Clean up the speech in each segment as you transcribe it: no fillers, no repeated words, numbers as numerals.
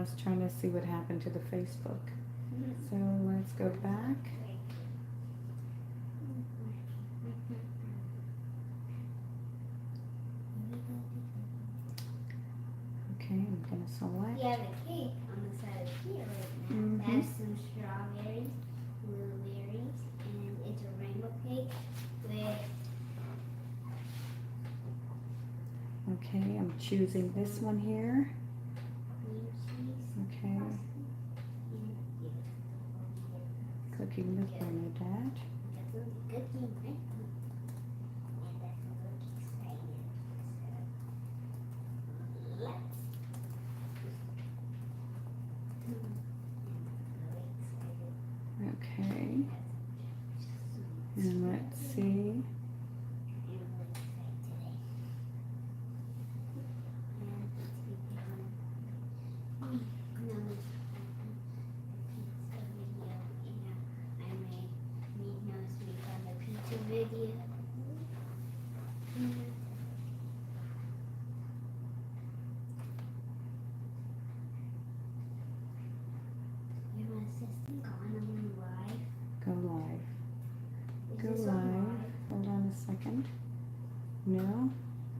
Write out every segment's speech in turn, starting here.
was trying to see what happened to the Facebook. So let's go back. Okay, I'm going to select. You have a cake on the side of here right now. That has some strawberries, blueberries, and it's a rainbow cake with... Okay, I'm choosing this one here. cream cheese. Okay, cooking with Bernadette. That's a good game, right? And that's a little exciting. So, let's. I'm really excited. Okay, and let's see. I'm really excited today. And it's become another pizza video. And I made knows me from the pizza video. You're my assistant gone on live. Go live. Is Go this live. on Hold on a second. No,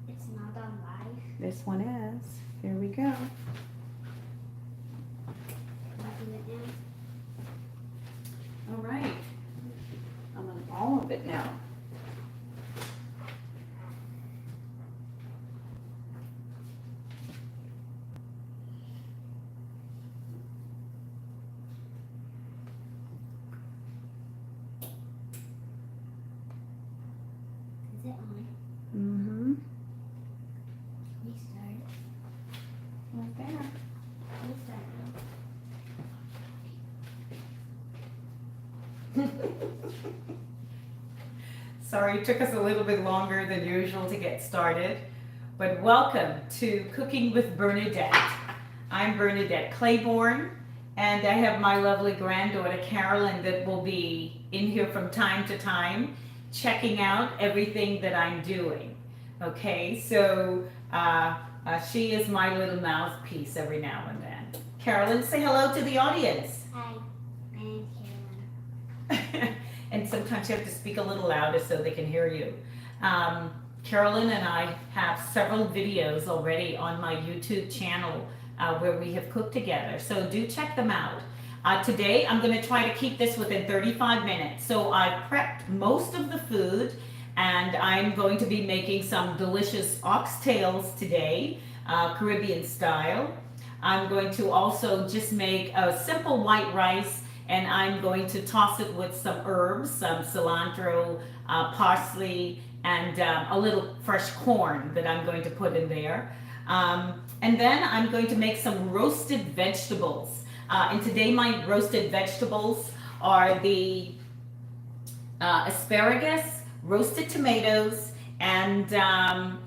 It's not on live. this one is. Here we go. Can I do it now? All right. I'm on all of it now. Is it on? Mm-hmm. We start. Right there. We start. Sorry, it took us a little bit longer than usual to get started, but welcome to Cooking with Bernadette. I'm Bernadette Claiborne, and I have my lovely granddaughter Carolyn that will be in here from time to time, checking out everything that I'm doing. Okay, so she is my little mouthpiece every now and then. Carolyn, say hello to the audience. Hi, my name's Caroline. And sometimes you have to speak a little louder so they can hear you. Carolyn and I have several videos already on my YouTube channel where we have cooked together, so do check them out. Today I'm going to try to keep this within 35 minutes. So I've prepped most of the food, and I'm going to be making some delicious oxtails today, Caribbean style. I'm going to also just make a simple white rice, and I'm going to toss it with some herbs, some cilantro, parsley, and a little fresh corn that I'm going to put in there. And then I'm going to make some roasted vegetables. And today my roasted vegetables are the asparagus, roasted tomatoes, and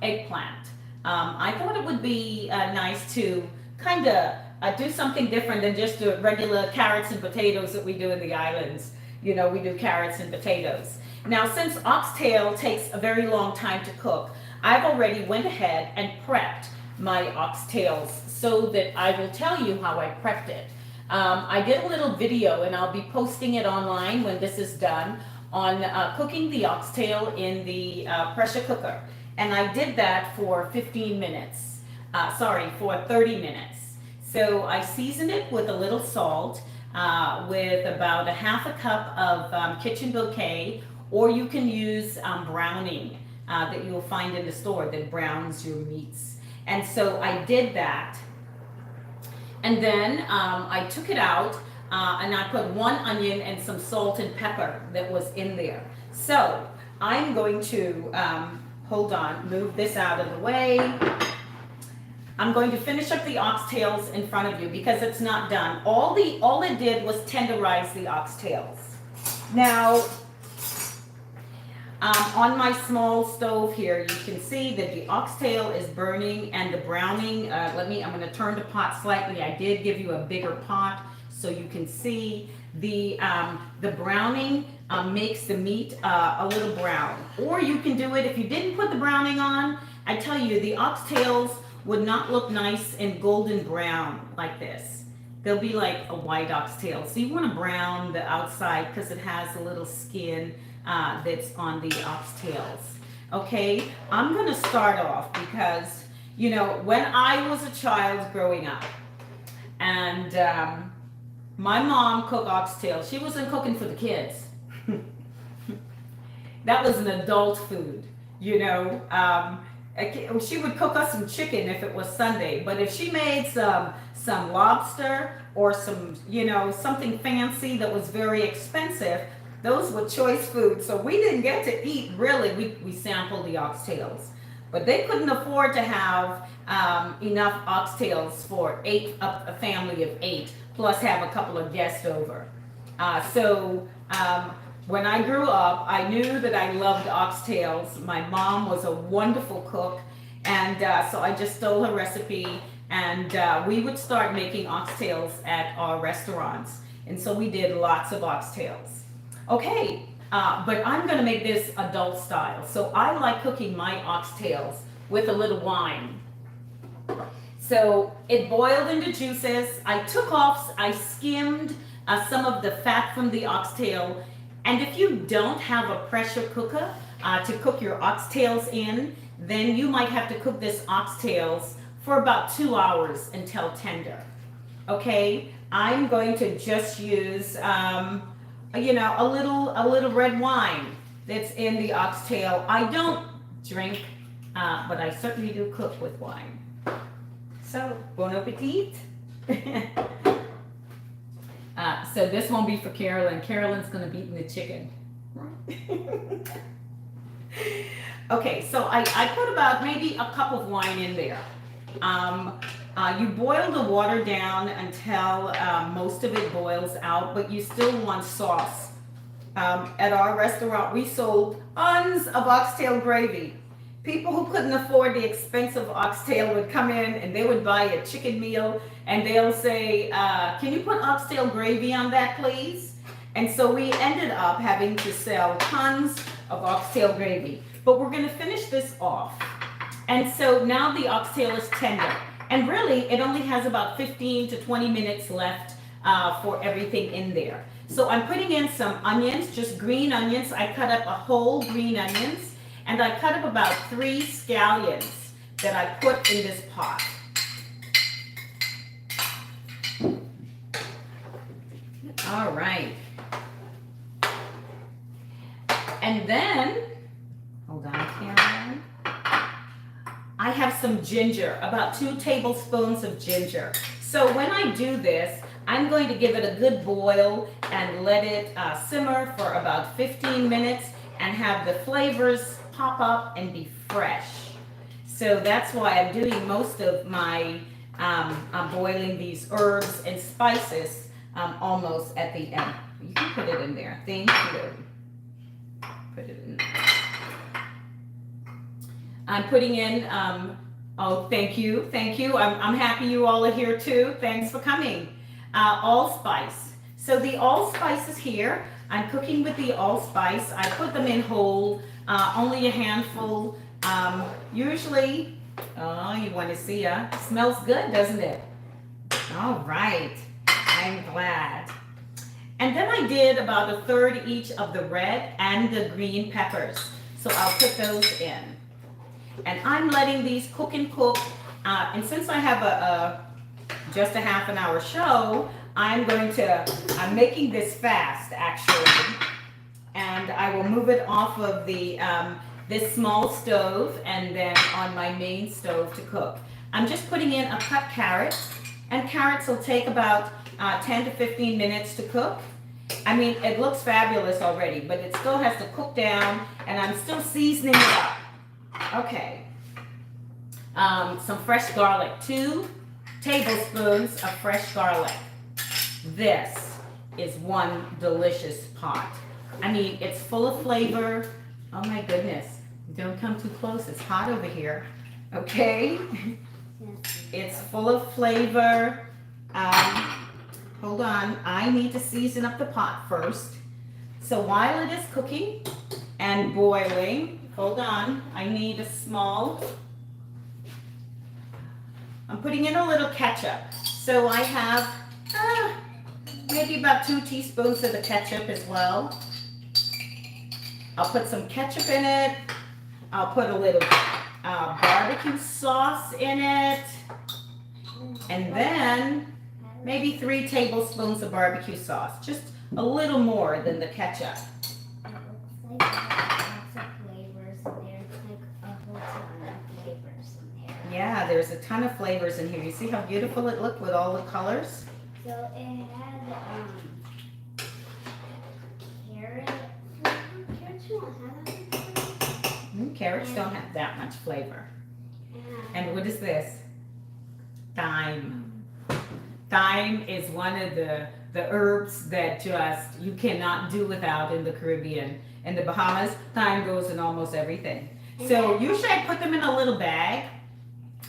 eggplant. I thought it would be nice to kind of do something different than just the regular carrots and potatoes that we do in the islands. You know, we do carrots and potatoes. Now, since oxtail takes a very long time to cook, I've already went ahead and prepped my oxtails so that I will tell you how I prepped it. I did a little video, and I'll be posting it online when this is done, on cooking the oxtail in the pressure cooker. And I did that for 15 minutes, for 30 minutes. So I seasoned it with a little salt, with about a half a cup of kitchen bouquet, or you can use browning that you will find in the store that browns your meats. And so I did that. And then I took it out and I put one onion and some salt and pepper that was in there. So I'm going to, move this out of the way. I'm going to finish up the oxtails in front of you because it's not done. All it did was tenderize the oxtails. Now, on my small stove here, you can see that the oxtail is burning and the browning, I'm going to turn the pot slightly. I did give you a bigger pot so you can see the browning makes the meat a little brown. Or you can do it if you didn't put the browning on. I tell you, the oxtails would not look nice and golden brown like this. They'll be like a white oxtail. So you want to brown the outside because it has a little skin that's on the oxtails. Okay, I'm going to start off because, you know, when I was a child growing up and my mom cooked oxtail, she wasn't cooking for the kids. That was an adult food, you know. She would cook us some chicken if it was Sunday, but if she made some lobster or some, you know, something fancy that was very expensive, those were choice foods. So we didn't get to eat really. We sampled the oxtails, but they couldn't afford to have enough oxtails for a family of 8, plus have a couple of guests over. When I grew up, I knew that I loved oxtails. My mom was a wonderful cook, and so I just stole her recipe, and we would start making oxtails at our restaurants. And so we did lots of oxtails. Okay, but I'm gonna make this adult style. So I like cooking my oxtails with a little wine. So it boiled into juices. I skimmed some of the fat from the oxtail. And if you don't have a pressure cooker to cook your oxtails in, then you might have to cook this oxtails for about 2 hours until tender. Okay, I'm going to just use, you know, a little red wine that's in the oxtail. I don't drink, but I certainly do cook with wine. So, bon appetit. So this won't be for Carolyn. Carolyn's going to be eating the chicken. Okay, so I put about maybe a cup of wine in there. You boil the water down until most of it boils out, but you still want sauce. At our restaurant, we sold tons of oxtail gravy. People who couldn't afford the expensive oxtail would come in and they would buy a chicken meal and they'll say, can you put oxtail gravy on that, please? And so we ended up having to sell tons of oxtail gravy. But we're going to finish this off. And so now the oxtail is tender. And really, it only has about 15 to 20 minutes left for everything in there. So I'm putting in some onions, just green onions. I cut up a whole green onions. And I cut up about 3 scallions that I put in this pot. All right. And then, hold on, Karen. I have some ginger, about 2 tablespoons of ginger. So when I do this, I'm going to give it a good boil and let it simmer for about 15 minutes and have the flavors pop up and be fresh. So that's why I'm doing most of my boiling these herbs and spices almost at the end. You can put it in there. Thank you. Put it in there. I'm putting in, oh, thank you. I'm happy you all are here too. Thanks for coming. Allspice. So the allspice is here. I'm cooking with the allspice. I put them in whole, only a handful. Usually, oh, you want to see, smells good, doesn't it? All right, I'm glad. And then I did about 1/3 each of the red and the green peppers. So I'll put those in. And I'm letting these cook and cook. And since I have just a half an hour show, I'm making this fast actually. And I will move it off of the this small stove and then on my main stove to cook. I'm just putting in a cut carrot, and carrots will take about 10 to 15 minutes to cook. I mean, it looks fabulous already, but it still has to cook down, and I'm still seasoning it up. Okay. Some fresh garlic, 2 tablespoons of fresh garlic. This is one delicious pot. I mean, it's full of flavor. Oh my goodness. Don't come too close. It's hot over here. Okay? It's full of flavor. Hold on. I need to season up the pot first. So while it is cooking and boiling, hold on. I need a small. I'm putting in a little ketchup. So I have Ah, maybe about 2 teaspoons of the ketchup as well. I'll put some ketchup in it. I'll put a little barbecue sauce in it. And then maybe 3 tablespoons of barbecue sauce. Just a little more than the ketchup. It looks like lots of flavors in there. It's like a whole ton of flavors in there. Yeah, there's a ton of flavors in here. You see how beautiful it looked with all the colors? So it had carrot. Carrots don't have that flavor. Carrots don't have that much flavor. And what is this? Thyme. Thyme is one of the herbs that just you cannot do without in the Caribbean. In the Bahamas, thyme goes in almost everything. So usually I put them in a little bag.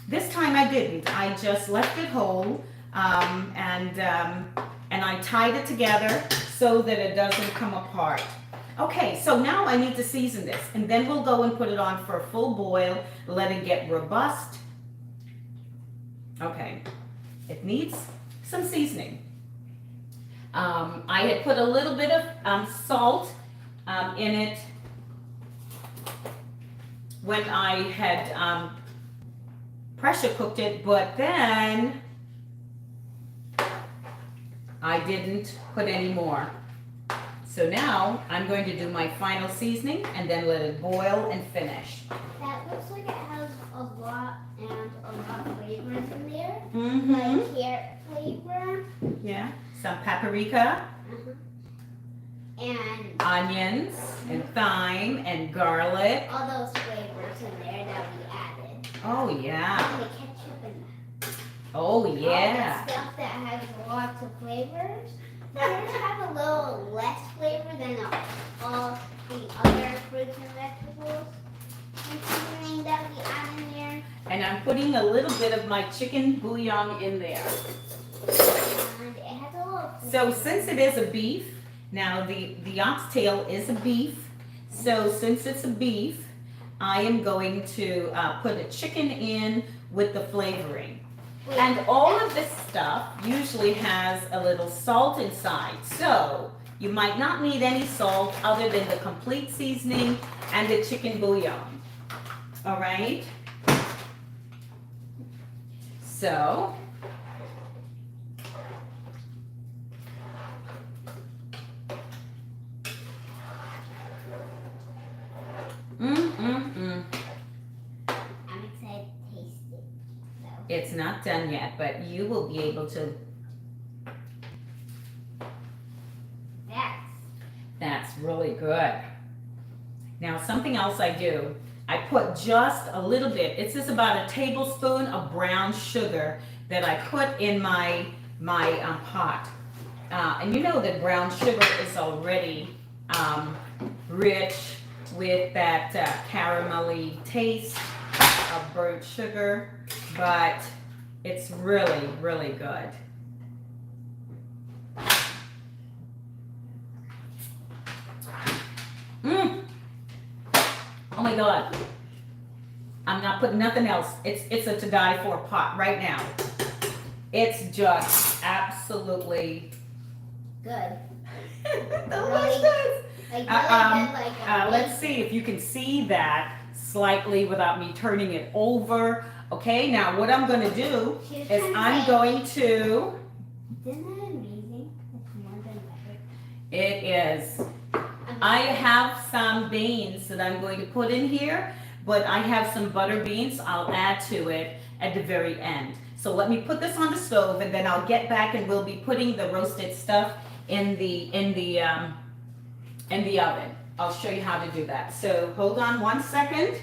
This time I didn't. I just left it whole, and I tied it together so that it doesn't come apart. Okay, so now I need to season this, and then we'll go and put it on for a full boil, let it get robust. Okay, it needs some seasoning. I had put a little bit of salt in it when I had pressure cooked it, but then I didn't put any more. So now I'm going to do my final seasoning and then let it boil and finish. That looks like it has a lot of flavors in there. Mm-hmm. Like carrot flavor. Yeah, some paprika, And onions, and thyme, and garlic. all those flavors in there that we added. Oh yeah. And the ketchup and Oh all yeah. that stuff that has lots of flavors. Others have a little less flavor than all the other fruits and vegetables and seasoning that we add in there. And I'm putting a little bit of my chicken bouillon in there. And it has a little So since it is a beef, now the oxtail is a beef. So since it's a beef, I am going to put a chicken in with the flavoring. And all of this stuff usually has a little salt inside. So you might not need any salt other than the complete seasoning and the chicken bouillon. All right? So I'm excited to taste it. So. it's not done yet, but you will be able to. That's really good. Now something else I do, I put just a little bit, it's just about a tablespoon of brown sugar that I put in my pot. And you know that brown sugar is already rich with that caramelly taste of burnt sugar, but it's really, really good. Oh my God. I'm not putting nothing else. It's a to die for pot right now. It's just absolutely Good. delicious. Like, really Let's see if you can see that slightly without me turning it over. Okay, now what I'm going to do is I'm going to. Isn't that amazing? It's more than butter. It is. I have some beans that I'm going to put in here, but I have some butter beans I'll add to it at the very end. So let me put this on the stove and then I'll get back and we'll be putting the roasted stuff in the oven. I'll show you how to do that. So hold on 1 second.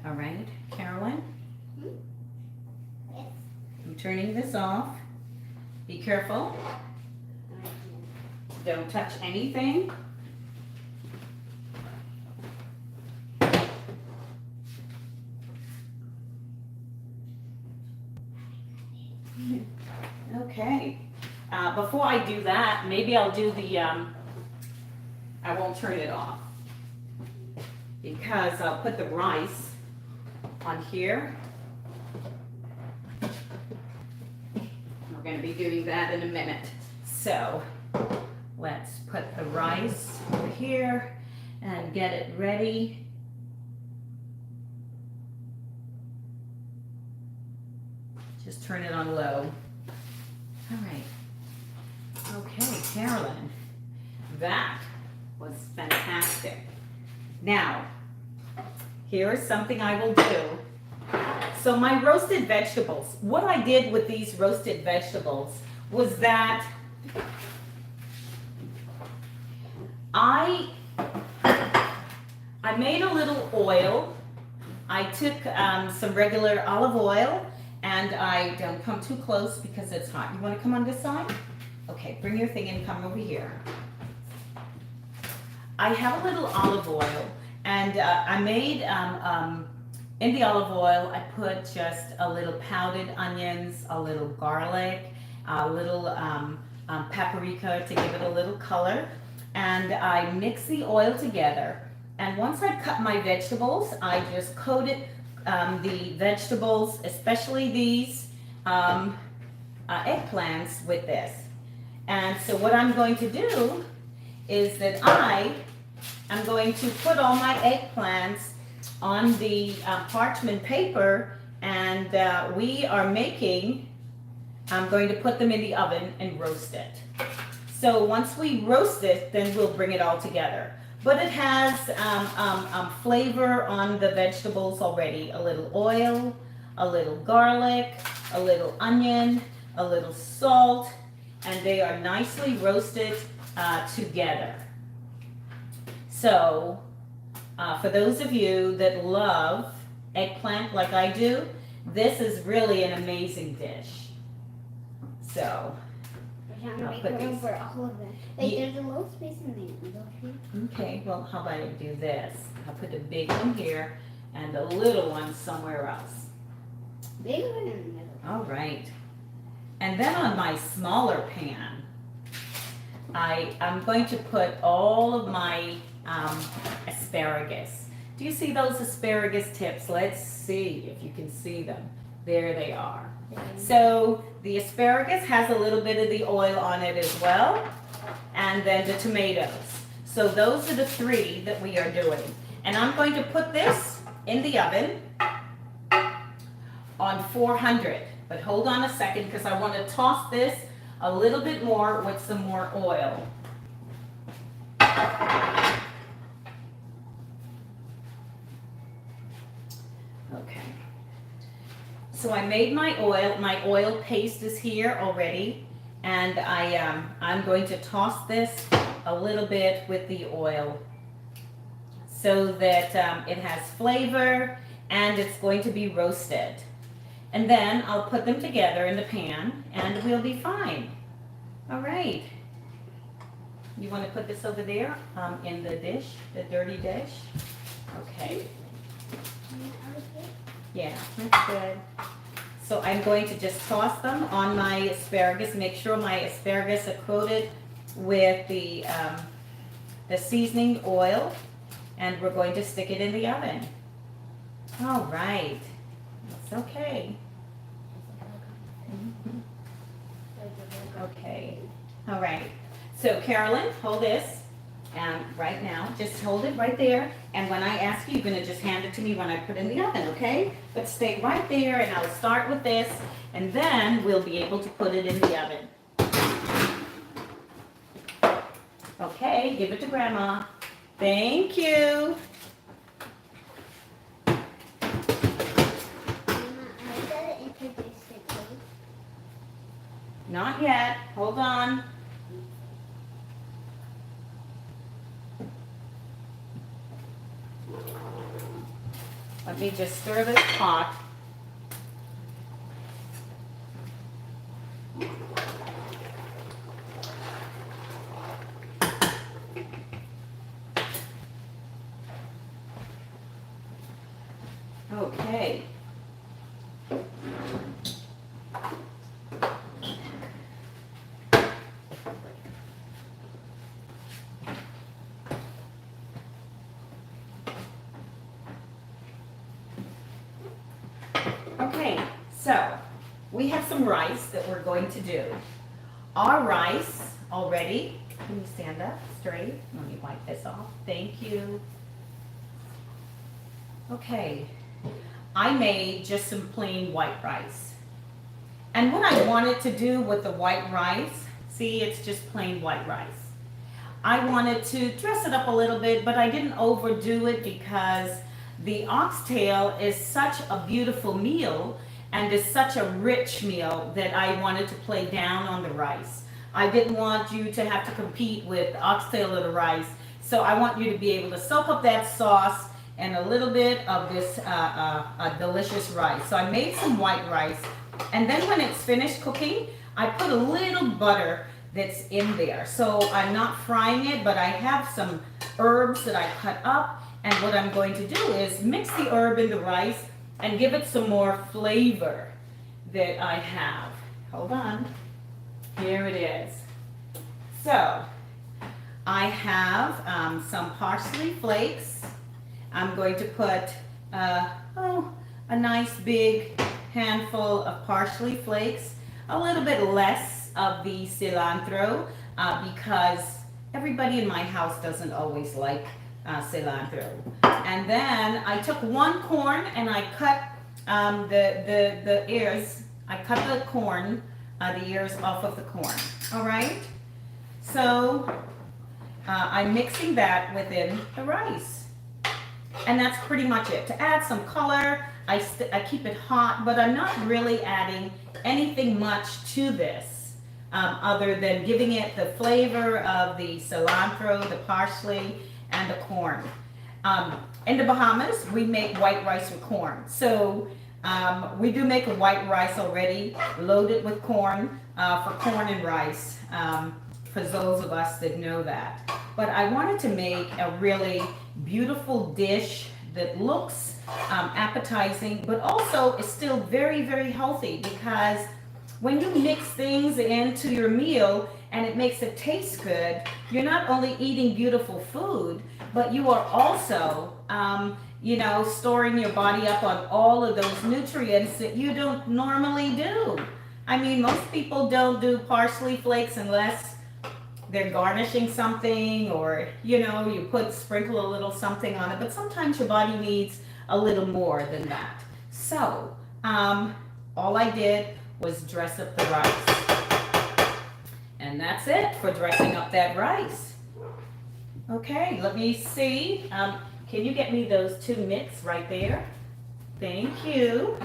All right, Carolyn, Yes. I'm turning this off. Be careful. Don't touch anything. Okay. Before I do that, maybe I'll do the, I won't turn it off because I'll put the rice on here. We're going to be doing that in a minute. So let's put the rice over here and get it ready. Just turn it on low. All right. Okay, Carolyn, that was fantastic. Now, here is something I will do. So my roasted vegetables, what I did with these roasted vegetables was that I made a little oil. I took some regular olive oil, and I don't come too close because it's hot. You want to come on this side? Okay, bring your thing in, come over here. I have a little olive oil, and I made, in the olive oil, I put just a little powdered onions, a little garlic, a little paprika to give it a little color, and I mix the oil together. And once I cut my vegetables, I just coated the vegetables, especially these eggplants, with this. And so what I'm going to do is that I am going to put all my eggplants on the parchment paper, and we are making, I'm going to put them in the oven and roast it. So once we roast it, then we'll bring it all together. But it has flavor on the vegetables already. A little oil, a little garlic, a little onion, a little salt, and they are nicely roasted together. So for those of you that love eggplant like I do, this is really an amazing dish. So I'll put these. For all of them. Wait, there's a little space in there, don't you? Okay, well, how about I do this? I'll put a big one here and a little one somewhere else. Big one in the middle. All right. And then on my smaller pan, I'm going to put all of my asparagus. Do you see those asparagus tips? Let's see if you can see them. There they are. So the asparagus has a little bit of the oil on it as well, and then the tomatoes. So those are the three that we are doing. And I'm going to put this in the oven on 400. But hold on a second, because I want to toss this a little bit more with some more oil. Okay. So I made my oil paste is here already, and I'm going to toss this a little bit with the oil so that it has flavor and it's going to be roasted. And then I'll put them together in the pan and we'll be fine. All right. You want to put this over there in the dish, the dirty dish? Okay. Yeah, that's good. So I'm going to just toss them on my asparagus. Make sure my asparagus are coated with the seasoning oil, and we're going to stick it in the oven. All right. It's okay. Okay. All right. So Carolyn, hold this. And right now, just hold it right there. And when I ask you, you're going to just hand it to me when I put it in the oven, okay? But stay right there, and I'll start with this, and then we'll be able to put it in the oven. Okay, give it to Grandma. Thank you. Mama, I gotta introduce it, please. Not yet. Hold on. Let me just stir this pot. Okay. Okay, so we have some rice that we're going to do. Our rice already, can you stand up straight? Let me wipe this off. Thank you. Okay, I made just some plain white rice. And what I wanted to do with the white rice, see, it's just plain white rice. I wanted to dress it up a little bit, but I didn't overdo it because the oxtail is such a beautiful meal and is such a rich meal that I wanted to play down on the rice. I didn't want you to have to compete with oxtail or the rice, so I want you to be able to soak up that sauce and a little bit of this delicious rice. So I made some white rice, and then when it's finished cooking, I put a little butter that's in there. So I'm not frying it, but I have some herbs that I cut up, and what I'm going to do is mix the herb in the rice and give it some more flavor that I have. Hold on. Here it is. So I have some parsley flakes. I'm going to put a nice big handful of parsley flakes, a little bit less of the cilantro because everybody in my house doesn't always like cilantro. And then I took one corn and I cut the ears. I cut the corn, the ears off of the corn. All right. So I'm mixing that within the rice, and that's pretty much it. To add some color, I keep it hot, but I'm not really adding anything much to this other than giving it the flavor of the cilantro, the parsley, and the corn. In the Bahamas, we make white rice with corn. So we do make a white rice already, loaded with corn, for corn and rice, for those of us that know that. But I wanted to make a really beautiful dish that looks appetizing, but also is still very, very healthy, because when you mix things into your meal and it makes it taste good, you're not only eating beautiful food, but you are also, storing your body up on all of those nutrients that you don't normally do. I mean, most people don't do parsley flakes unless they're garnishing something, or, you sprinkle a little something on it, but sometimes your body needs a little more than that. So, all I did was dress up the rice. And that's it for dressing up that rice. Okay, let me see. Can you get me those 2 mitts right there? Thank you.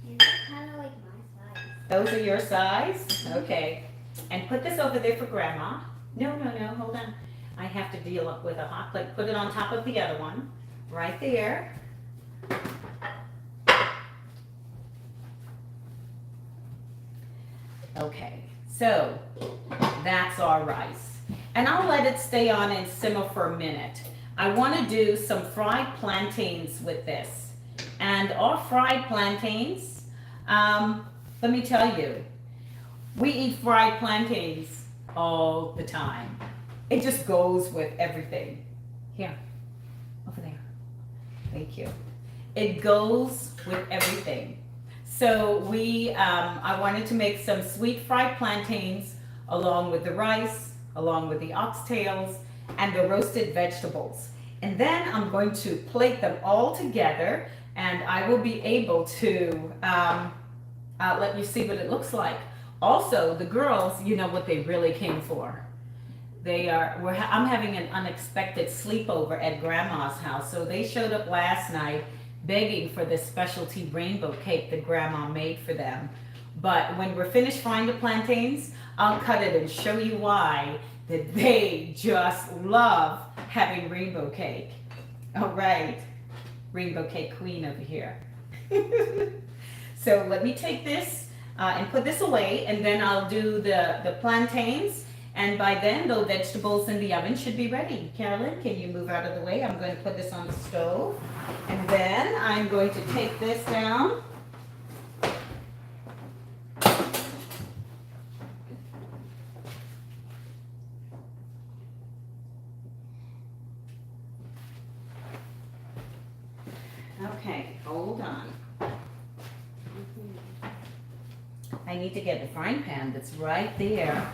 These are kind of like my size. Those are your size? Okay. And put this over there for Grandma. No, hold on. I have to deal up with a hot plate. Put it on top of the other one. Right there. Okay, so that's our rice. And I'll let it stay on and simmer for a minute. I want to do some fried plantains with this. And our fried plantains, let me tell you, we eat fried plantains all the time. It just goes with everything. Here, over there. Thank you. It goes with everything. So I wanted to make some sweet fried plantains along with the rice, along with the oxtails, and the roasted vegetables. And then I'm going to plate them all together, and I will be able to let you see what it looks like. Also, the girls, you know what they really came for. I'm having an unexpected sleepover at Grandma's house, so they showed up last night begging for this specialty rainbow cake that Grandma made for them. But when we're finished frying the plantains, I'll cut it and show you why that they just love having rainbow cake. All right, rainbow cake queen over here. So let me take this and put this away, and then I'll do the plantains, and by then the vegetables in the oven should be ready. Carolyn, can you move out of the way? I'm going to put this on the stove, and then I'm going to take this down. Okay, hold on. need to get the frying pan that's right there.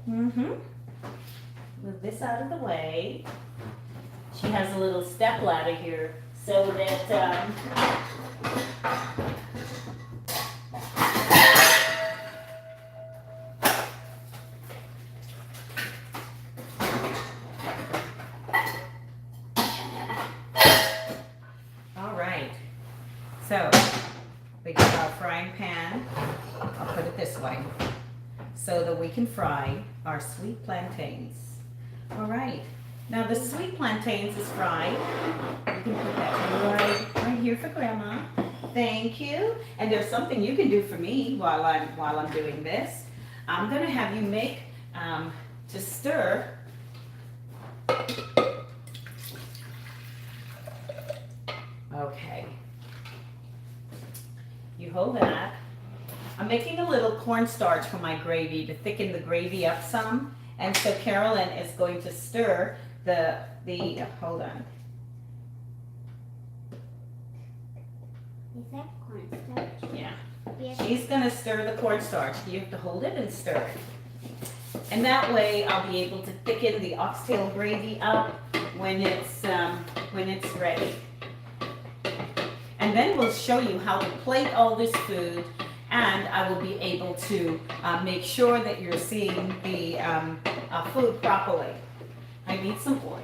Move this out of the way. She has a little step ladder here so that all right. So we got our frying pan. I'll put it this way so that we can fry our sweet plantains. All right. Now the sweet plantains is fried. You can put that right here for Grandma. Thank you. And there's something you can do for me while I'm doing this. I'm gonna have you make to stir. Okay. You hold that. I'm making a little cornstarch for my gravy to thicken the gravy up some. And so Carolyn is going to stir the hold on. Is that cornstarch? Yeah. Yes. She's going to stir the cornstarch. You have to hold it and stir it. And that way I'll be able to thicken the oxtail gravy up when it's ready. And then we'll show you how to plate all this food, and I will be able to make sure that you're seeing the food properly. I need some oil.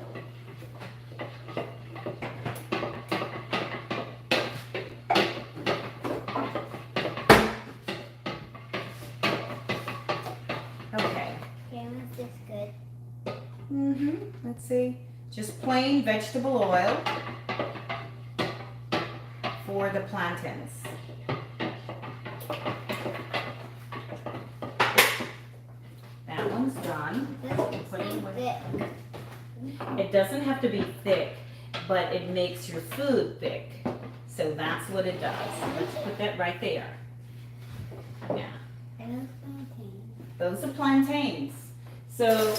Okay. Okay, is this good? Let's see. Just plain vegetable oil for the plantains. That one's done. It doesn't have to be thick, but it makes your food thick. So that's what it does. Let's put that right there. Yeah. Those are plantains. So,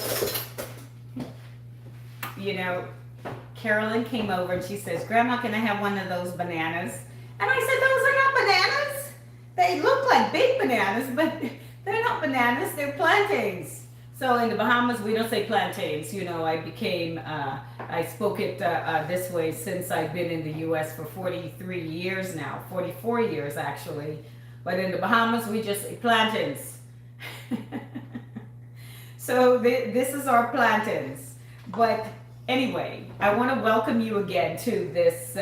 you know, Carolyn came over and she says, Grandma, can I have one of those bananas? And I said, those are not bananas. They look like big bananas, but they're not bananas, they're plantains. So in the Bahamas, we don't say plantains. You know, I spoke it this way since I've been in the U.S. for 43 years now, 44 years actually. But in the Bahamas, we just say plantains. So this is our plantains. But anyway, I want to welcome you again to this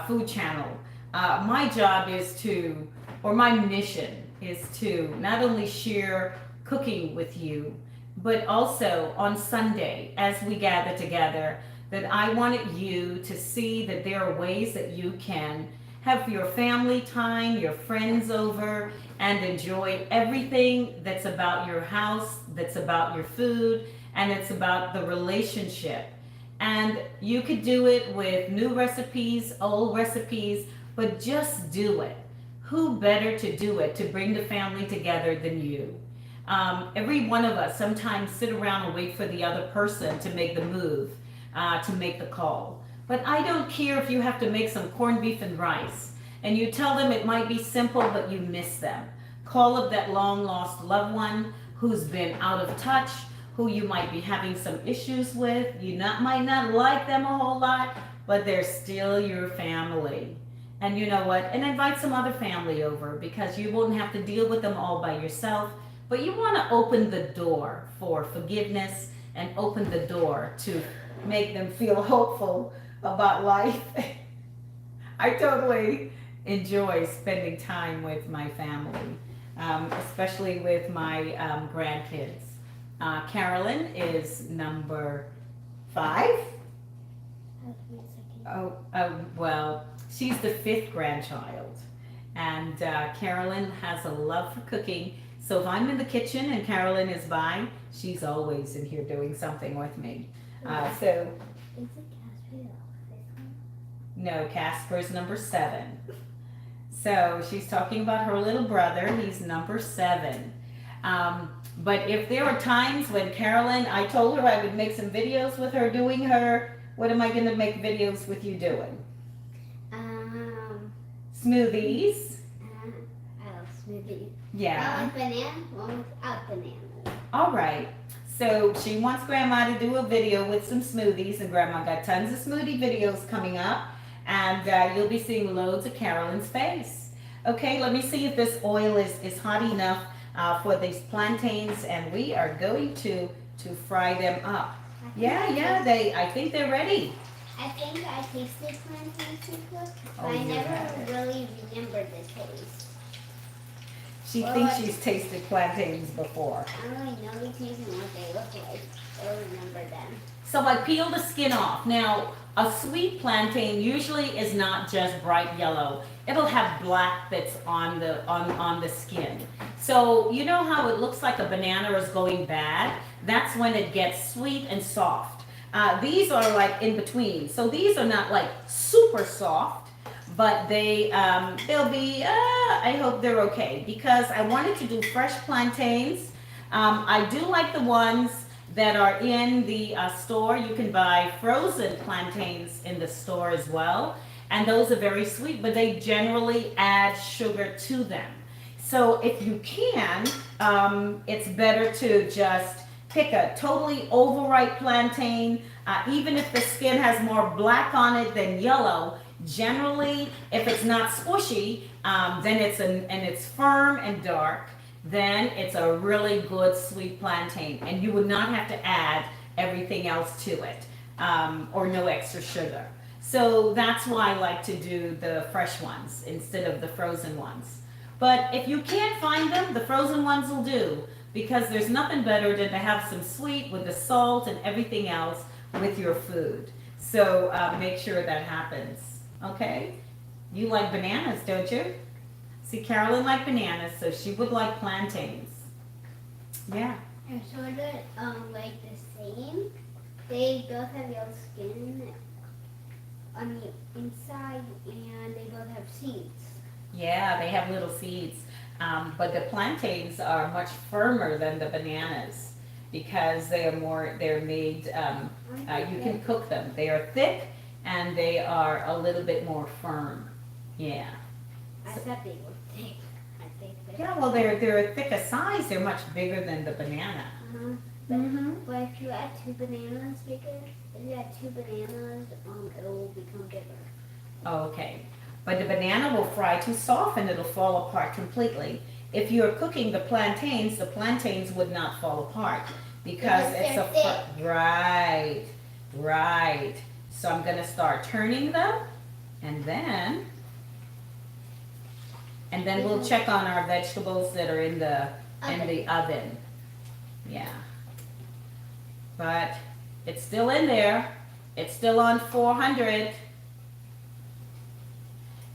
food channel. My job is to, or my mission is to not only share cooking with you, but also on Sunday as we gather together, that I wanted you to see that there are ways that you can have your family time, your friends over, and enjoy everything that's about your house, that's about your food, and it's about the relationship. And you could do it with new recipes, old recipes, but just do it. Who better to do it, to bring the family together than you? Every one of us sometimes sit around and wait for the other person to make the move, to make the call. But I don't care if you have to make some corned beef and rice, and you tell them it might be simple, but you miss them. Call up that long lost loved one who's been out of touch, who you might be having some issues with. You might not like them a whole lot, but they're still your family. And you know what? And invite some other family over, because you won't have to deal with them all by yourself. But you want to open the door for forgiveness and open the door to make them feel hopeful about life. I totally enjoy spending time with my family, especially with my grandkids. Carolyn is number 5. Well, she's the 5th grandchild. And Carolyn has a love for cooking. So if I'm in the kitchen and Carolyn is by, she's always in here doing something with me. Is it Casper? No, Casper's number 7. So she's talking about her little brother. He's number 7. But if there are times when Carolyn, I told her I would make some videos with her doing her, what am I going to make videos with you doing? smoothies. I love smoothies. Yeah. One with banana, one without banana. All right. So she wants Grandma to do a video with some smoothies, and Grandma got tons of smoothie videos coming up, and you'll be seeing loads of Carolyn's face. Okay, let me see if this oil is hot enough for these plantains, and we are going to fry them up. Yeah, I think they're ready. I think I tasted plantains before, but Oh, I you never have. really remember the taste. She Well, thinks I- she's tasted plantains before. I don't really know the taste and what they look like. I don't remember them. So I peel the skin off. Now, a sweet plantain usually is not just bright yellow. It'll have black bits on the skin. So you know how it looks like a banana is going bad? That's when it gets sweet and soft. These are like in between. So these are not like super soft, but they'll be, I hope they're okay, because I wanted to do fresh plantains. I do like the ones that are in the store. You can buy frozen plantains in the store as well, and those are very sweet, but they generally add sugar to them. So if you can, it's better to just pick a totally overripe plantain, even if the skin has more black on it than yellow. Generally, if it's not squishy, then it's firm and dark, then it's a really good sweet plantain, and you would not have to add everything else to it, or no extra sugar. So that's why I like to do the fresh ones instead of the frozen ones. But if you can't find them, the frozen ones will do, because there's nothing better than to have some sweet with the salt and everything else with your food. So make sure that happens, okay? You like bananas, don't you? See, Carolyn liked bananas, so she would like plantains. Yeah. They're sort of like the same. They both have yellow skin on the inside, and they both have seeds. Yeah, they have little seeds. But the plantains are much firmer than the bananas because they're made, you can cook them. They are thick and they are a little bit more firm. Yeah. I thought they were thick. I think they Yeah, well, they're a thicker size. They're much bigger than the banana. But if you add two bananas, it will become bigger. Okay. But the banana will fry too soft and it'll fall apart completely. If you're cooking the plantains would not fall apart because Because it's they're right, right. So I'm gonna start turning them, and then we'll check on our vegetables that are in the oven. Yeah. But it's still in there. It's still on 400.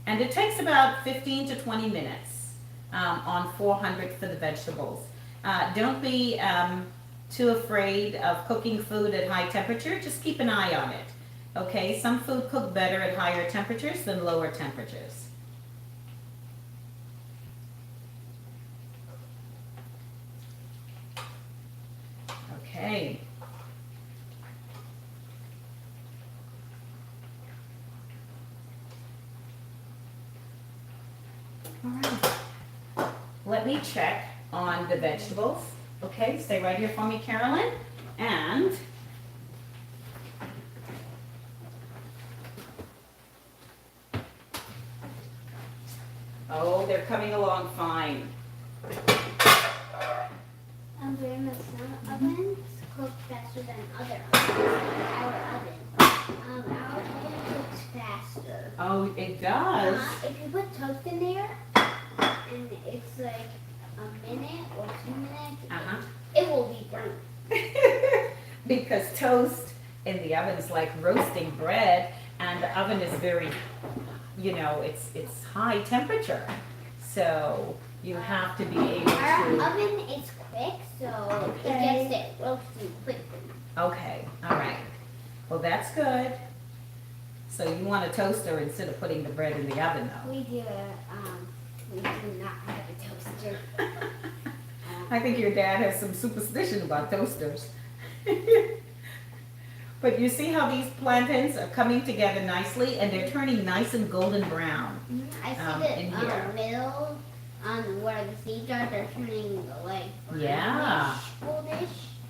And it takes about 15 to 20 minutes on 400 for the vegetables. Don't be too afraid of cooking food at high temperature. Just keep an eye on it. Okay, some food cook better at higher temperatures than lower temperatures. Okay. All right. Let me check on the vegetables. Okay, stay right here for me, Carolyn. And oh, they're coming along fine. Grandma's ovens cook faster than other ovens. Our oven. Our oven cooks faster. Oh, it does. If you put toast in there, and it's like a minute or 2 minutes, it will be burnt. Because toast in the oven is like roasting bread, and the oven is very, it's high temperature. So you have to be able Our to. oven is quick, so it gets it roasting quickly. Okay, all right. Well, that's good. So you want a toaster instead of putting the bread in the oven, though. We do not have a toaster. I think your dad has some superstition about toasters. But you see how these plantains are coming together nicely and they're turning nice and golden brown. I see in the here. middle where the seeds are, they're turning like Yeah. goldish.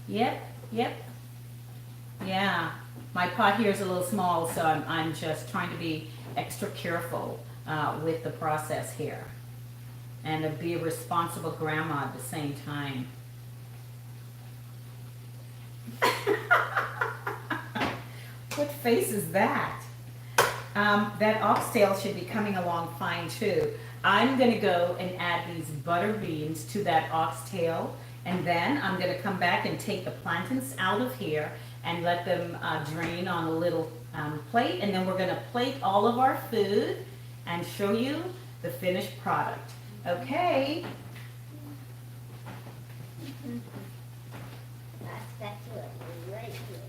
Yep, yep. Yeah. My pot here is a little small, so I'm just trying to be extra careful with the process here. And to be a responsible grandma at the same time. What face is that? That oxtail should be coming along fine too. I'm gonna go and add these butter beans to that oxtail, and then I'm gonna come back and take the plantains out of here and let them drain on a little plate, and then we're gonna plate all of our food and show you the finished product. Okay? That's it. Right here.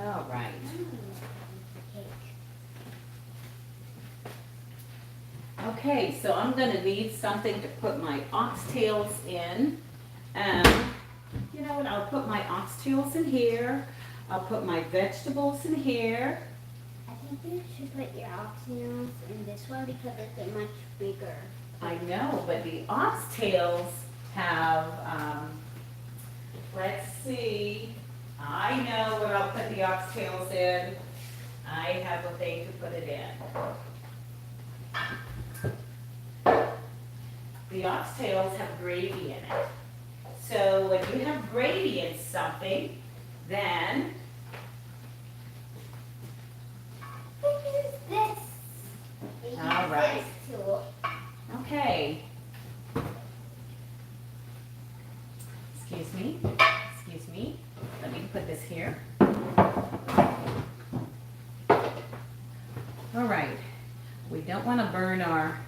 All right. Cake. Okay, so I'm gonna need something to put my oxtails in. You know what, I'll put my oxtails in here. I'll put my vegetables in here. I think you should put your oxtails in this one because it's a much bigger. I know, but the oxtails have, let's see. I know where I'll put the oxtails in. I have a thing to put it in. The oxtails have gravy in it. So when you have gravy in something, then Use this. Use All right. This tool. okay. Excuse me. Excuse me. Let me put this here. All right. We don't want to burn our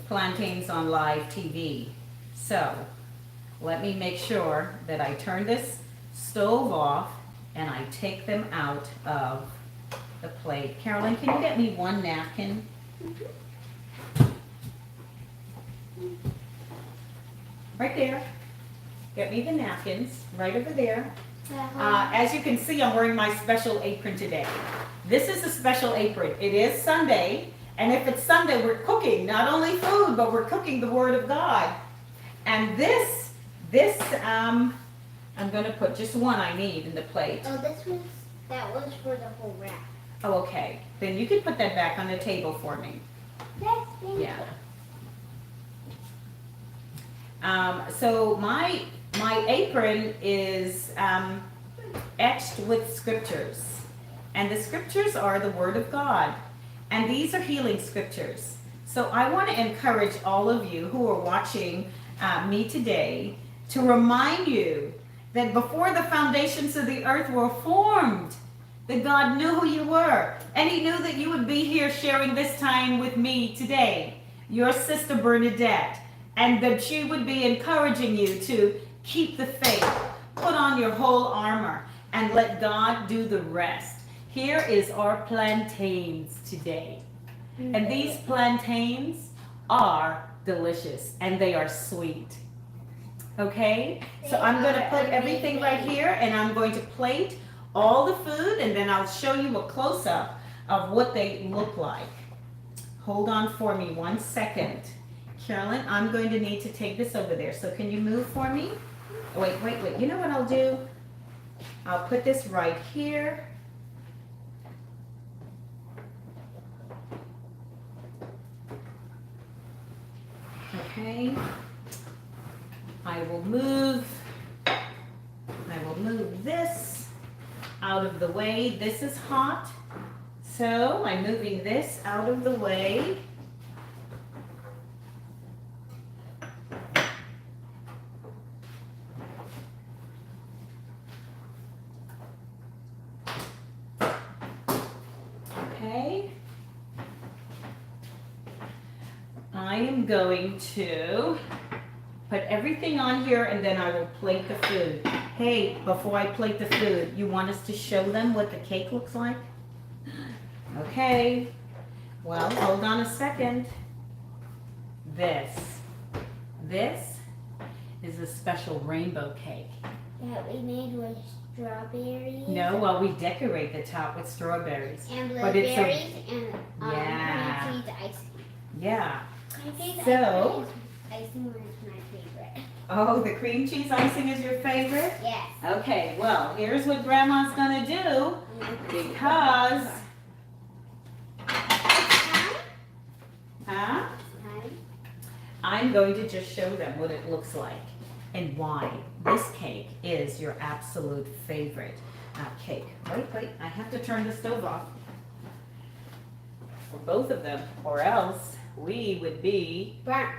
plantains on live TV. So let me make sure that I turn this stove off and I take them out of the plate. Carolyn, can you get me one napkin? Right there. Get me the napkins, right over there. As you can see, I'm wearing my special apron today. This is a special apron. It is Sunday, and if it's Sunday, we're cooking not only food, but we're cooking the Word of God. And this, I'm gonna put just one I need in the plate. Oh, that was for the whole wrap. Oh, okay. Then you can put that back on the table for me. Yes, thank Yeah. So my apron is etched with scriptures. And the scriptures are the Word of God. And these are healing scriptures. So I want to encourage all of you who are watching me today to remind you that before the foundations of the earth were formed, that God knew who you were. And He knew that you would be here sharing this time with me today, your sister Bernadette. And that she would be encouraging you to keep the faith, put on your whole armor, and let God do the rest. Here is our plantains today. And these plantains are delicious and they are sweet. Okay? So I'm going to put everything right here and I'm going to plate all the food and then I'll show you a close-up of what they look like. Hold on for me 1 second. Carolyn, I'm going to need to take this over there. So can you move for me? Oh, wait. You know what I'll do? I'll put this right here. Okay. I will move this out of the way. This is hot. So I'm moving this out of the way. Okay. I am going to put everything on here, and then I will plate the food. Hey, before I plate the food, you want us to show them what the cake looks like? Okay. Well, hold on a second. This is a special rainbow cake. That we made with strawberries. No, well, we decorate the top with strawberries. And But it's blueberries and Yeah. cream cheese icing. Yeah. My favorite So- icing was my favorite. Oh, the cream cheese icing is your favorite? Yes. Okay, well, here's what Grandma's gonna do because, huh? I'm going to just show them what it looks like and why this cake is your absolute favorite cake. Wait, I have to turn the stove off for both of them, or else we would be Burnt.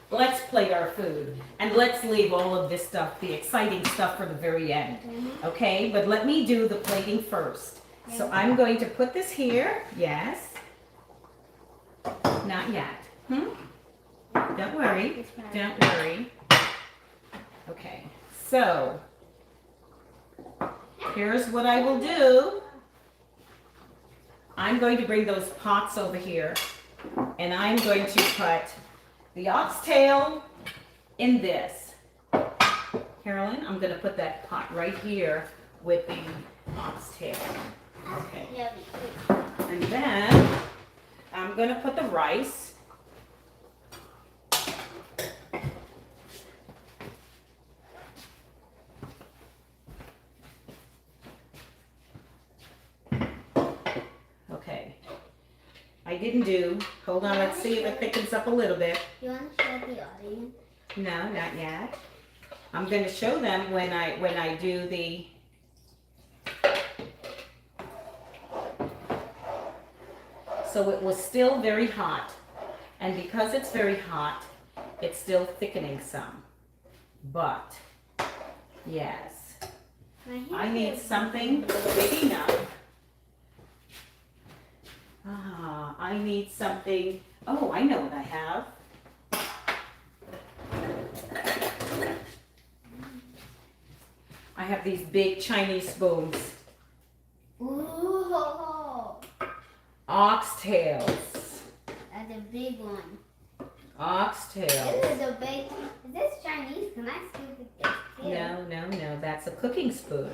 Let's plate our food and let's leave all of this stuff, the exciting stuff, for the very end. Okay, but let me do the plating first. So I'm going to put this here. Yes. Not yet. Don't worry. Don't worry. Okay, so here's what I will do. I'm going to bring those pots over here, and I'm going to put the oxtail in this. Carolyn, I'm going to put that pot right here with the oxtail. Okay. And then I'm going to put the rice. Okay. I didn't do. Hold on, let's see if it thickens up a little bit. You want to show the audience? No, not yet. I'm going to show them when I do the. So it was still very hot, and because it's very hot, it's still thickening some. But yes, I need something big enough. I need something. Oh, I know what I have. I have these big Chinese spoons. Ooh, Oxtails. that's a big one. Oxtails. This is a big. Is this Chinese? Can I scoop with this too? No. That's a cooking spoon.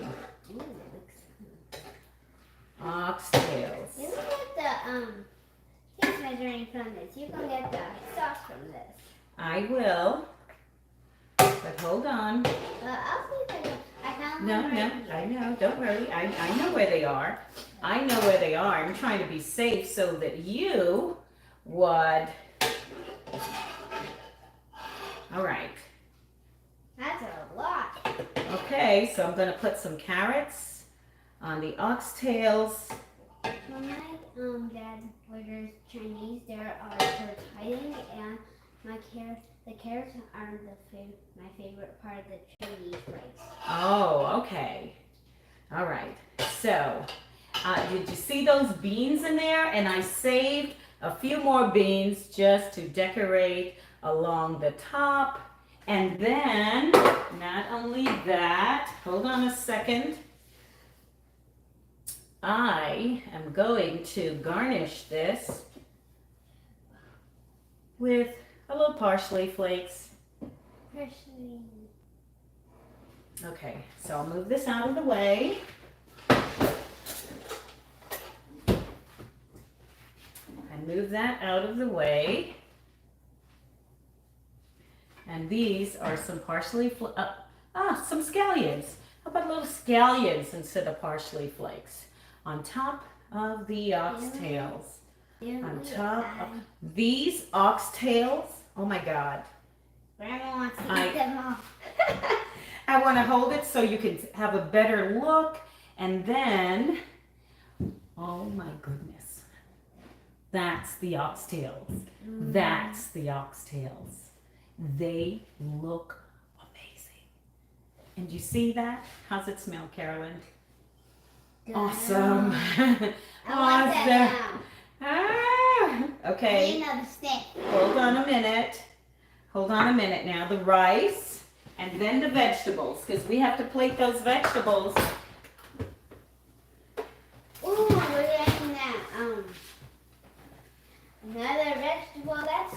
Ooh, it looks. Oxtails. You can get the taste measuring from this. You can get the sauce from this. I will. But hold on. I'll see if I found No, one right I here. know. Don't worry. I know where they are. I know where they are. I'm trying to be safe so that you would. All right. That's a lot. Okay, so I'm going to put some carrots on the oxtails. When my dad orders Chinese, there are tortillas and the carrots are my favorite part of the Chinese rice. Oh, okay. All right. So, did you see those beans in there? And I saved a few more beans just to decorate along the top. And then, not only that, hold on a second. I am going to garnish this with a little parsley flakes. Parsley. Okay, so I'll move this out of the way. And move that out of the way. And these are some parsley, some scallions. How about little scallions instead of parsley flakes? On top of the oxtails. On top of these oxtails. Oh my God. Grandma wants to eat them all. I want to hold it so you can have a better look. And then, oh my goodness. That's the oxtails. That's the oxtails. They look amazing. And you see that? How's it smell, Carolyn? Awesome. I want that Ah, now. okay. Need another stick. Hold on a minute. Hold on a minute now. The rice and then the vegetables, because we have to plate those vegetables. Ooh, we're getting that. Another vegetable that's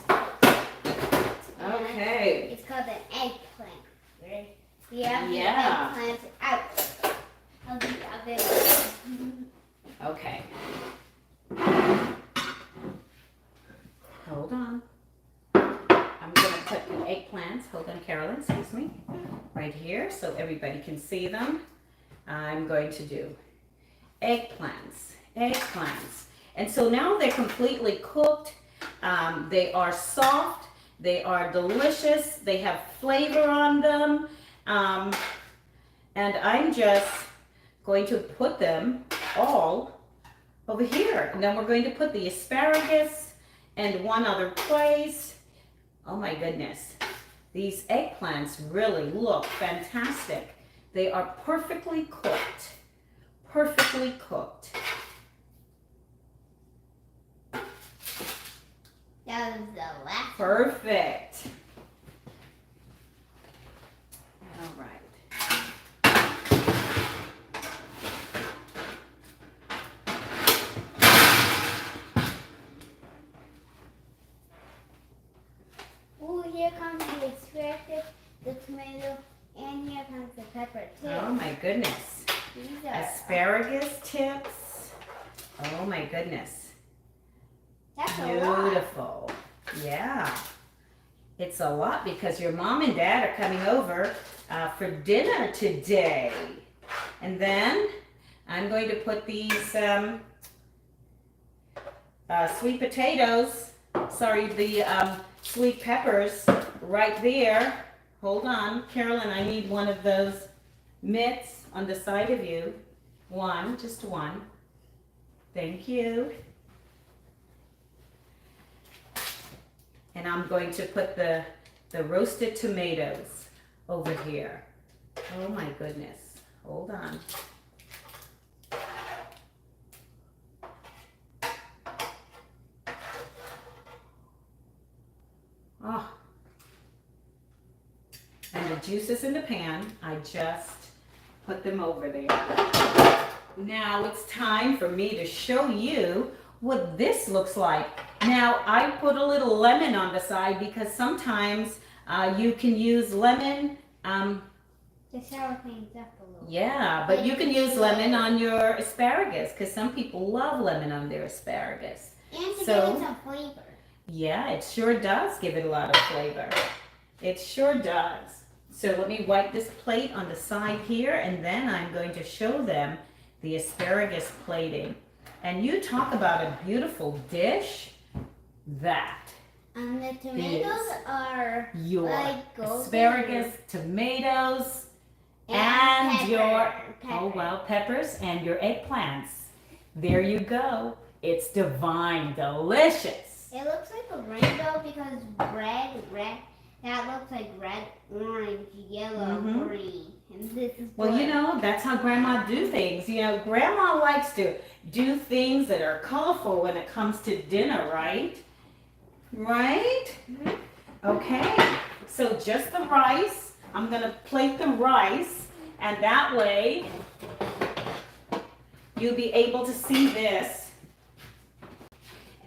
Okay. it's called an eggplant. Right? We have the Yeah. eggplant out of the oven. Okay. Hold on. I'm going to put the eggplants, hold on Carolyn, excuse me, right here so everybody can see them. I'm going to do eggplants. And so now they're completely cooked. They are soft. They are delicious. They have flavor on them. And I'm just going to put them all over here. And then we're going to put the asparagus and one other place. Oh my goodness. These eggplants really look fantastic. They are perfectly cooked. Perfectly cooked. That was the last. Perfect. All right. Ooh, here comes the asparagus, the tomato, and here comes the pepper too. Oh my goodness. These are Asparagus tips. Oh my goodness. that's a lot. Beautiful. Yeah. It's a lot because your mom and dad are coming over for dinner today. And then I'm going to put these sweet potatoes, the sweet peppers right there. Hold on, Carolyn, I need one of those mitts on the side of you. One, just one. Thank you. And I'm going to put the roasted tomatoes over here. Oh my goodness. Hold on. Oh. And the juices in the pan, I just put them over there. Now it's time for me to show you what this looks like. Now I put a little lemon on the side because sometimes you can use lemon. To sour things up a little. Yeah, but you can use lemon on your asparagus because some people love lemon on their asparagus. And to So- give it some flavor. Yeah, it sure does give it a lot of flavor. It sure does. So let me wipe this plate on the side here and then I'm going to show them the asparagus plating. And you talk about a beautiful dish. That And the tomatoes are your like golden asparagus, tomatoes, and pepper, your pepper. peppers and your eggplants. There you go. It's divine, delicious. It looks like a rainbow because red. That looks like red, orange, yellow, Mhm. green. And this is Well, blue. you know, that's how Grandma do things. You know, Grandma likes to do things that are colorful when it comes to dinner, right? Right? Mhm. Okay. So just the rice. I'm going to plate the rice, and that way you'll be able to see this.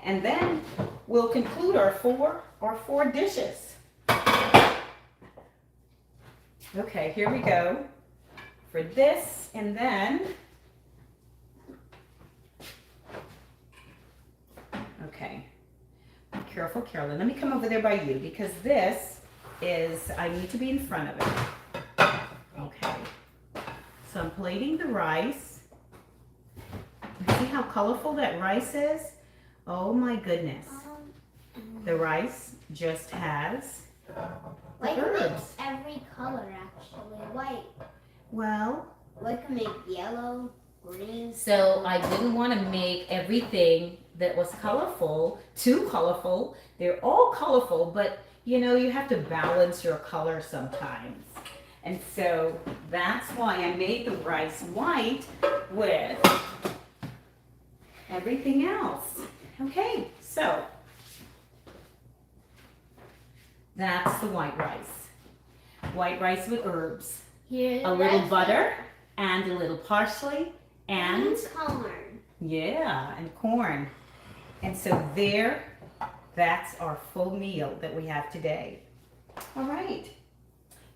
And then we'll conclude our four dishes. Okay, here we go for this, and then, okay, be careful, Carolyn. Let me come over there by you because this is, I need to be in front of it. Okay, so I'm plating the rice. See how colorful that rice is? Oh my goodness. The rice just has White the can make herbs. every color actually. White. Well, White can make yellow, green. so I didn't want to make everything that was colorful too colorful. They're all colorful, but you know, you have to balance your color sometimes. And so that's why I made the rice white with everything else. Okay, so that's the white rice. White rice with herbs. Here's A little rice butter and a little parsley and corn. yeah, and corn. And so there, that's our full meal that we have today. All right.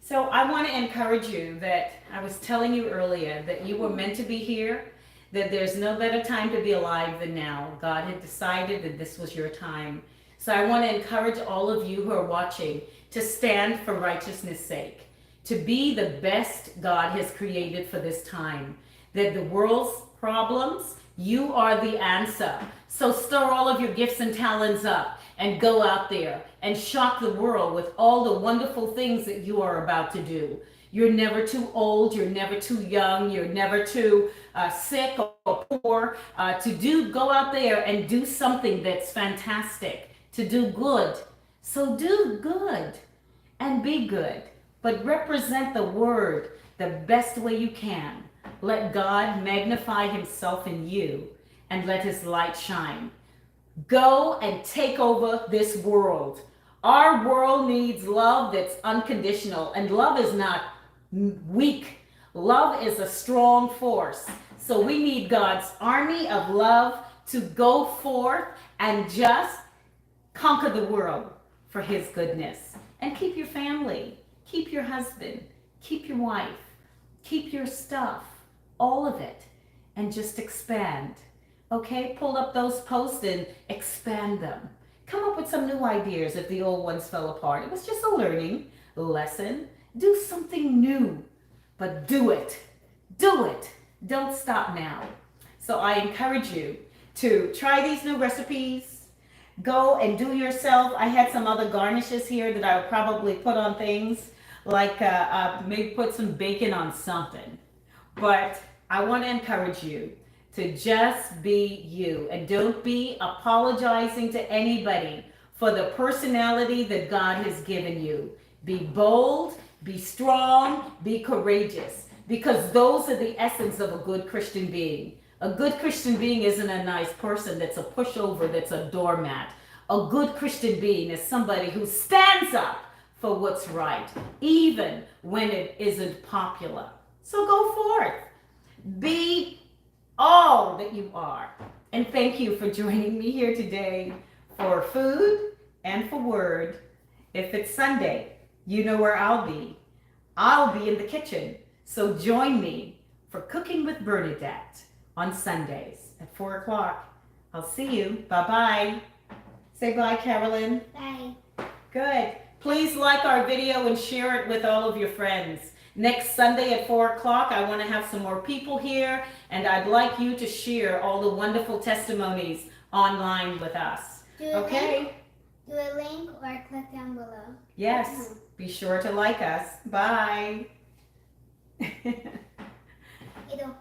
So I want to encourage you that I was telling you earlier that you were meant to be here, that there's no better time to be alive than now. God had decided that this was your time. So I want to encourage all of you who are watching to stand for righteousness' sake, to be the best God has created for this time. That the world's problems, you are the answer. So stir all of your gifts and talents up and go out there and shock the world with all the wonderful things that you are about to do. You're never too old, you're never too young, you're never too sick or poor go out there and do something that's fantastic, to do good. So do good and be good, but represent the word the best way you can. Let God magnify himself in you and let his light shine. Go and take over this world. Our world needs love that's unconditional, and love is not weak. Love is a strong force. So we need God's army of love to go forth and just conquer the world for his goodness. And keep your family, keep your husband, keep your wife, keep your stuff, all of it, and just expand. Okay, pull up those posts and expand them. Come up with some new ideas if the old ones fell apart. It was just a learning lesson. Do something new, but do it. Do it. Don't stop now. So I encourage you to try these new recipes. Go and do yourself. I had some other garnishes here that I would probably put on things, like maybe put some bacon on something. But I want to encourage you to just be you, and don't be apologizing to anybody for the personality that God has given you. Be bold, be strong, be courageous, because those are the essence of a good Christian being. A good Christian being isn't a nice person that's a pushover, that's a doormat. A good Christian being is somebody who stands up for what's right, even when it isn't popular. So go forth. Be all that you are. And thank you for joining me here today for food and for word. If it's Sunday, you know where I'll be. I'll be in the kitchen. So join me for Cooking with Bernadette on Sundays at 4 o'clock. I'll see you. Bye-bye. Say bye, Carolyn. Bye. Good. Please like our video and share it with all of your friends. Next Sunday at 4 o'clock, I want to have some more people here, and I'd like you to share all the wonderful testimonies online with us. Do a link or click down below. Yes. Be sure to like us. Bye. It'll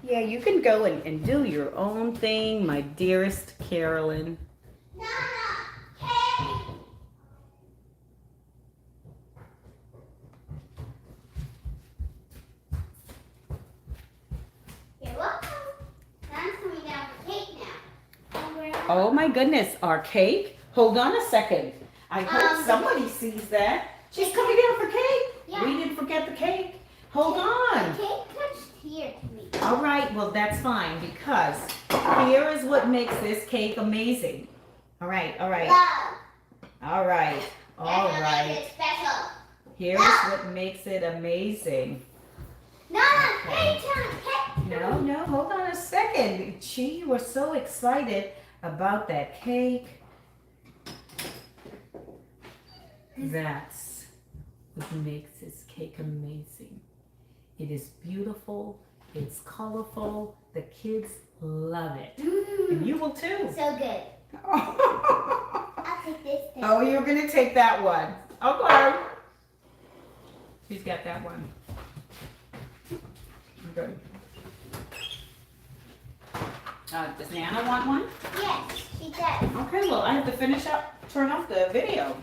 Yeah, you can go and do your own thing, my dearest Carolyn. Nana, hey! You're welcome. Nana's coming down for cake now. Oh my goodness, our cake? Hold on a second. I hope somebody sees that. She's coming down for cake. Yeah. We didn't forget the cake. Hold on. The cake touched here to me. All right, well that's fine, because here is what makes this cake amazing. All right, all right, Love. all right, all That's what right. makes it special. Here's what makes it amazing. Nana, hey, hey. No, hold on a second. Gee, you were so excited about that cake. That's what makes this cake amazing. It is beautiful, it's colorful, the kids love it. And you will too. So good. Okay. take this thing. Oh, you're gonna take that one. Okay. She's got that one. Good. Does Nana want one? Yes, she does. Okay, well, I have to turn off the video.